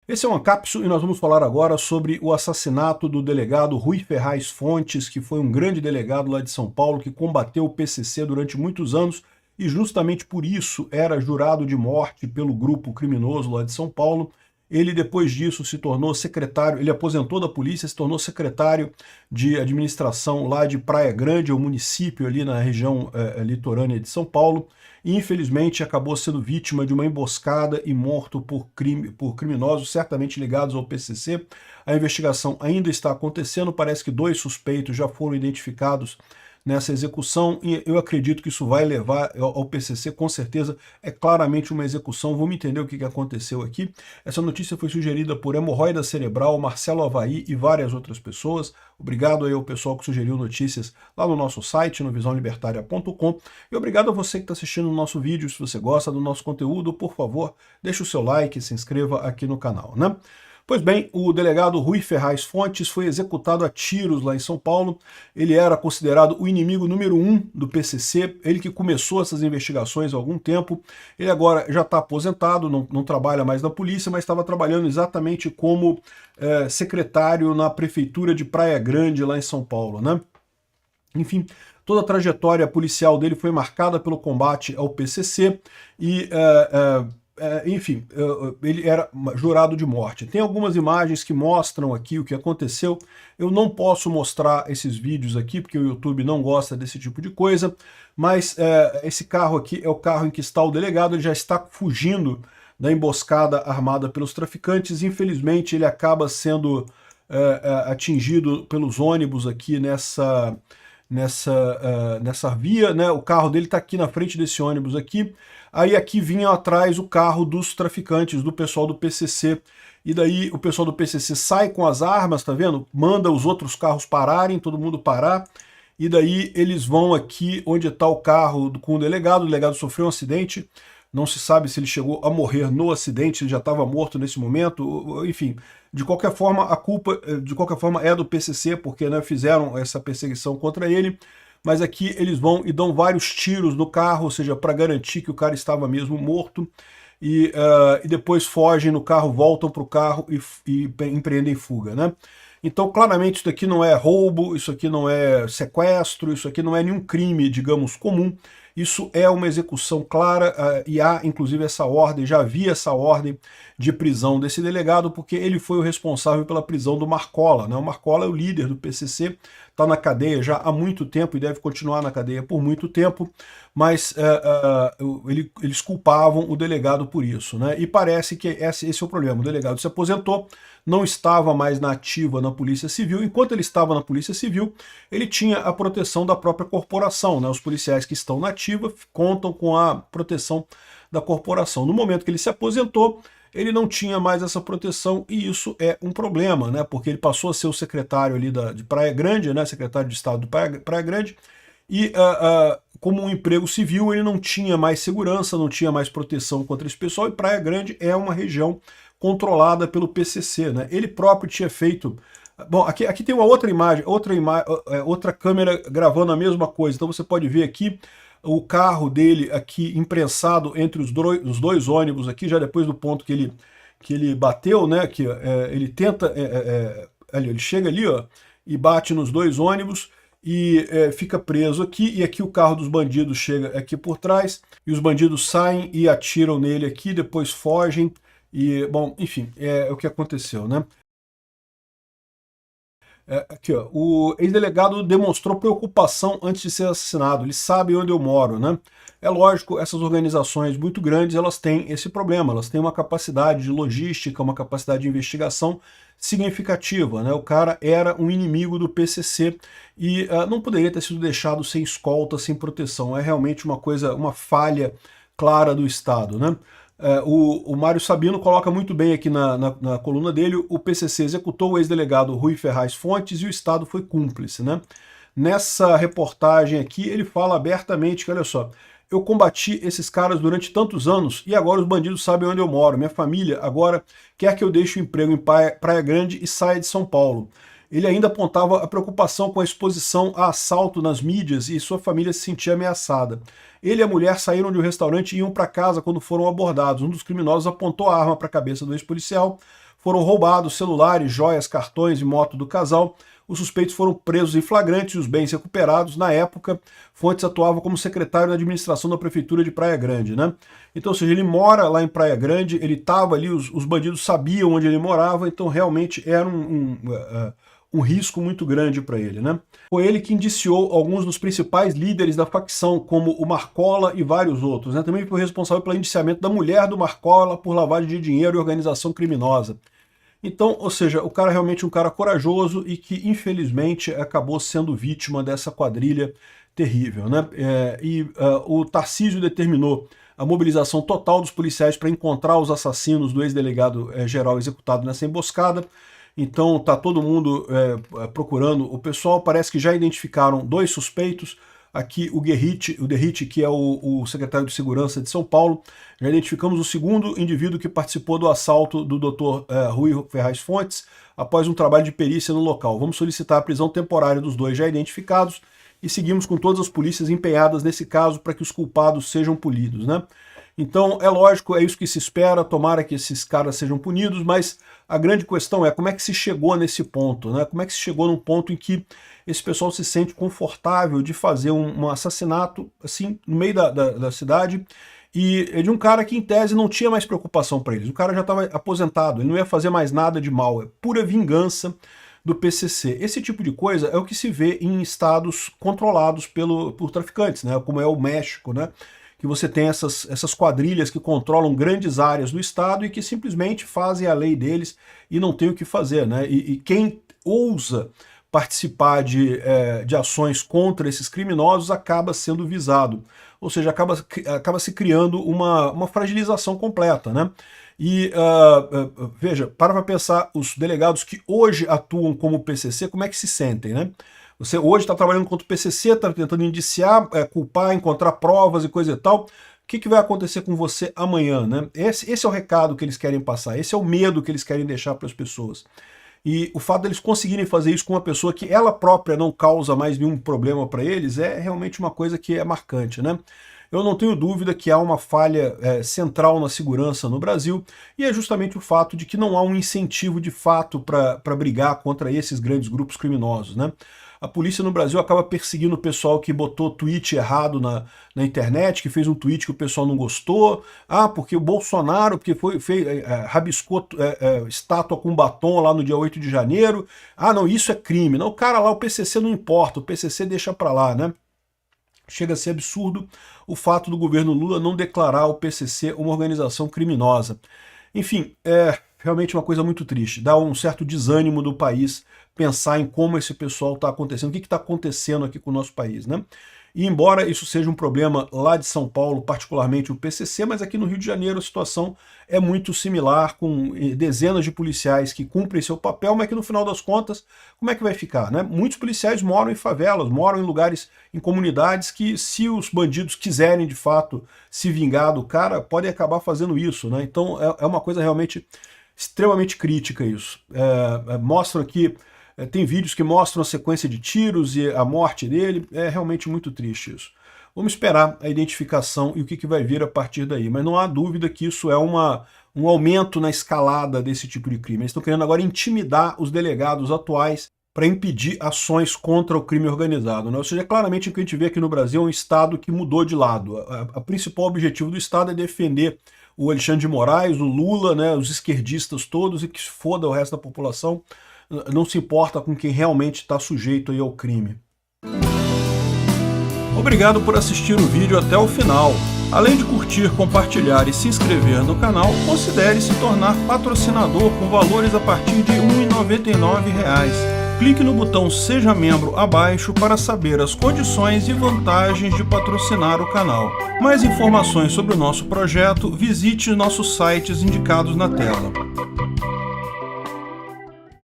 Esse é o Ancapsu e nós vamos falar agora sobre o assassinato do delegado Rui Ferraz Fontes, que foi um grande delegado lá de São Paulo, que combateu o PCC durante muitos anos e justamente por isso era jurado de morte pelo grupo criminoso lá de São Paulo. Ele depois disso se tornou secretário, ele aposentou da polícia, se tornou secretário de administração lá de Praia Grande, o município ali na região litorânea de São Paulo, e infelizmente acabou sendo vítima de uma emboscada e morto por criminosos certamente ligados ao PCC. A investigação ainda está acontecendo, parece que 2 suspeitos já foram identificados nessa execução, e eu acredito que isso vai levar ao PCC, com certeza, é claramente uma execução. Vamos entender o que aconteceu aqui. Essa notícia foi sugerida por Hemorroida Cerebral, Marcelo Avaí e várias outras pessoas. Obrigado aí ao pessoal que sugeriu notícias lá no nosso site, no visãolibertaria.com, e obrigado a você que está assistindo o nosso vídeo. Se você gosta do nosso conteúdo, por favor, deixe o seu like e se inscreva aqui no canal, né? Pois bem, o delegado Rui Ferraz Fontes foi executado a tiros lá em São Paulo. Ele era considerado o inimigo número 1 do PCC, ele que começou essas investigações há algum tempo. Ele agora já está aposentado, não trabalha mais na polícia, mas estava trabalhando exatamente como secretário na prefeitura de Praia Grande, lá em São Paulo, né? Enfim, toda a trajetória policial dele foi marcada pelo combate ao PCC e enfim, ele era jurado de morte. Tem algumas imagens que mostram aqui o que aconteceu. Eu não posso mostrar esses vídeos aqui, porque o YouTube não gosta desse tipo de coisa, mas esse carro aqui é o carro em que está o delegado. Ele já está fugindo da emboscada armada pelos traficantes. Infelizmente, ele acaba sendo atingido pelos ônibus aqui nessa via, né? O carro dele está aqui na frente desse ônibus aqui. Aí aqui vinha atrás o carro dos traficantes, do pessoal do PCC. E daí o pessoal do PCC sai com as armas, tá vendo? Manda os outros carros pararem, todo mundo parar. E daí eles vão aqui onde está o carro com o delegado sofreu um acidente. Não se sabe se ele chegou a morrer no acidente, ele já estava morto nesse momento, enfim. De qualquer forma, a culpa é do PCC, porque né, fizeram essa perseguição contra ele. Mas aqui eles vão e dão vários tiros no carro, ou seja, para garantir que o cara estava mesmo morto, e depois fogem no carro, voltam para o carro e empreendem fuga, né? Então, claramente, isso aqui não é roubo, isso aqui não é sequestro, isso aqui não é nenhum crime, digamos, comum. Isso é uma execução clara e há, inclusive, essa ordem, já havia essa ordem de prisão desse delegado, porque ele foi o responsável pela prisão do Marcola, né? O Marcola é o líder do PCC, está na cadeia já há muito tempo e deve continuar na cadeia por muito tempo, mas eles culpavam o delegado por isso, né? E parece que esse é o problema. O delegado se aposentou, não estava mais na ativa na Polícia Civil. Enquanto ele estava na Polícia Civil, ele tinha a proteção da própria corporação, né? Os policiais que estão na ativa contam com a proteção da corporação. No momento que ele se aposentou, ele não tinha mais essa proteção e isso é um problema, né? Porque ele passou a ser o secretário ali de Praia Grande, né? Secretário de Estado de Praia Grande, e como um emprego civil ele não tinha mais segurança, não tinha mais proteção contra esse pessoal, e Praia Grande é uma região controlada pelo PCC, né? Ele próprio tinha feito... Bom, aqui tem uma outra imagem, outra câmera gravando a mesma coisa, então você pode ver aqui o carro dele aqui imprensado entre os dois ônibus aqui, já depois do ponto que ele bateu, né, que ele tenta, ele chega ali, ó, e bate nos 2 ônibus e fica preso aqui, e aqui o carro dos bandidos chega aqui por trás, e os bandidos saem e atiram nele aqui, depois fogem, e, bom, enfim, é o que aconteceu, né. Aqui, ó, o ex-delegado demonstrou preocupação antes de ser assassinado, ele sabe onde eu moro, né? É lógico, essas organizações muito grandes, elas têm esse problema, elas têm uma capacidade de logística, uma capacidade de investigação significativa, né? O cara era um inimigo do PCC e não poderia ter sido deixado sem escolta, sem proteção, é realmente uma coisa, uma falha clara do Estado, né? O Mário Sabino coloca muito bem aqui na coluna dele: o PCC executou o ex-delegado Rui Ferraz Fontes e o Estado foi cúmplice, né? Nessa reportagem aqui ele fala abertamente que, olha só, eu combati esses caras durante tantos anos e agora os bandidos sabem onde eu moro, minha família agora quer que eu deixe o emprego em Praia Grande e saia de São Paulo. Ele ainda apontava a preocupação com a exposição a assalto nas mídias e sua família se sentia ameaçada. Ele e a mulher saíram de um restaurante e iam para casa quando foram abordados. Um dos criminosos apontou a arma para a cabeça do ex-policial, foram roubados celulares, joias, cartões e moto do casal. Os suspeitos foram presos em flagrante e os bens recuperados. Na época, Fontes atuava como secretário da administração da prefeitura de Praia Grande, né? Então, ou seja, ele mora lá em Praia Grande, ele estava ali, os bandidos sabiam onde ele morava, então realmente era um risco muito grande para ele, né? Foi ele que indiciou alguns dos principais líderes da facção, como o Marcola e vários outros, né? Também foi responsável pelo indiciamento da mulher do Marcola por lavagem de dinheiro e organização criminosa. Então, ou seja, o cara é realmente um cara corajoso e que, infelizmente, acabou sendo vítima dessa quadrilha terrível, né? O Tarcísio determinou a mobilização total dos policiais para encontrar os assassinos do ex-delegado geral executado nessa emboscada. Então está todo mundo procurando. O pessoal parece que já identificaram 2 suspeitos. Aqui o Derrite, que é o secretário de Segurança de São Paulo. Já identificamos o segundo indivíduo que participou do assalto do Dr. Rui Ferraz Fontes após um trabalho de perícia no local. Vamos solicitar a prisão temporária dos 2 já identificados e seguimos com todas as polícias empenhadas nesse caso para que os culpados sejam punidos, né? Então, é lógico, é isso que se espera, tomara que esses caras sejam punidos, mas a grande questão é como é que se chegou nesse ponto, né? Como é que se chegou num ponto em que esse pessoal se sente confortável de fazer um assassinato, assim, no meio da cidade, e de um cara que, em tese, não tinha mais preocupação para eles. O cara já estava aposentado, ele não ia fazer mais nada de mal, é pura vingança do PCC. Esse tipo de coisa é o que se vê em estados controlados por traficantes, né? Como é o México, né? Que você tem essas quadrilhas que controlam grandes áreas do Estado e que simplesmente fazem a lei deles e não tem o que fazer, né? E quem ousa participar de ações contra esses criminosos acaba sendo visado. Ou seja, acaba se criando uma fragilização completa, né? E, veja, para pensar, os delegados que hoje atuam como PCC, como é que se sentem, né? Você hoje está trabalhando contra o PCC, está tentando indiciar, culpar, encontrar provas e coisa e tal. O que vai acontecer com você amanhã, né? Esse é o recado que eles querem passar, esse é o medo que eles querem deixar para as pessoas. E o fato deles conseguirem fazer isso com uma pessoa que ela própria não causa mais nenhum problema para eles é realmente uma coisa que é marcante, né? Eu não tenho dúvida que há uma falha central na segurança no Brasil, e é justamente o fato de que não há um incentivo de fato para brigar contra esses grandes grupos criminosos, né? A polícia no Brasil acaba perseguindo o pessoal que botou tweet errado na internet, que fez um tweet que o pessoal não gostou. Ah, porque o Bolsonaro rabiscou estátua com batom lá no dia 8 de janeiro. Ah, não, isso é crime. Não, o cara lá, o PCC não importa, o PCC deixa pra lá, né? Chega a ser absurdo o fato do governo Lula não declarar o PCC uma organização criminosa. Enfim, é realmente uma coisa muito triste. Dá um certo desânimo do país pensar em como esse pessoal está acontecendo, o que está acontecendo aqui com o nosso país, né? E embora isso seja um problema lá de São Paulo, particularmente o PCC, mas aqui no Rio de Janeiro a situação é muito similar, com dezenas de policiais que cumprem seu papel, mas que no final das contas, como é que vai ficar, né? Muitos policiais moram em favelas, moram em lugares, em comunidades que, se os bandidos quiserem de fato se vingar do cara, podem acabar fazendo isso, né? Então é uma coisa realmente extremamente crítica isso. Mostra aqui, tem vídeos que mostram a sequência de tiros e a morte dele, é realmente muito triste isso. Vamos esperar a identificação e o que vai vir a partir daí, mas não há dúvida que isso é um aumento na escalada desse tipo de crime. Eles estão querendo agora intimidar os delegados atuais para impedir ações contra o crime organizado, né? Ou seja, claramente o que a gente vê aqui no Brasil é um Estado que mudou de lado. O principal objetivo do Estado é defender o Alexandre de Moraes, o Lula, né, os esquerdistas todos, e que se foda o resto da população, não se importa com quem realmente está sujeito aí ao crime. Obrigado por assistir o vídeo até o final. Além de curtir, compartilhar e se inscrever no canal, considere se tornar patrocinador com valores a partir de R$ 1,99. Clique no botão Seja Membro abaixo para saber as condições e vantagens de patrocinar o canal. Mais informações sobre o nosso projeto, visite nossos sites indicados na tela.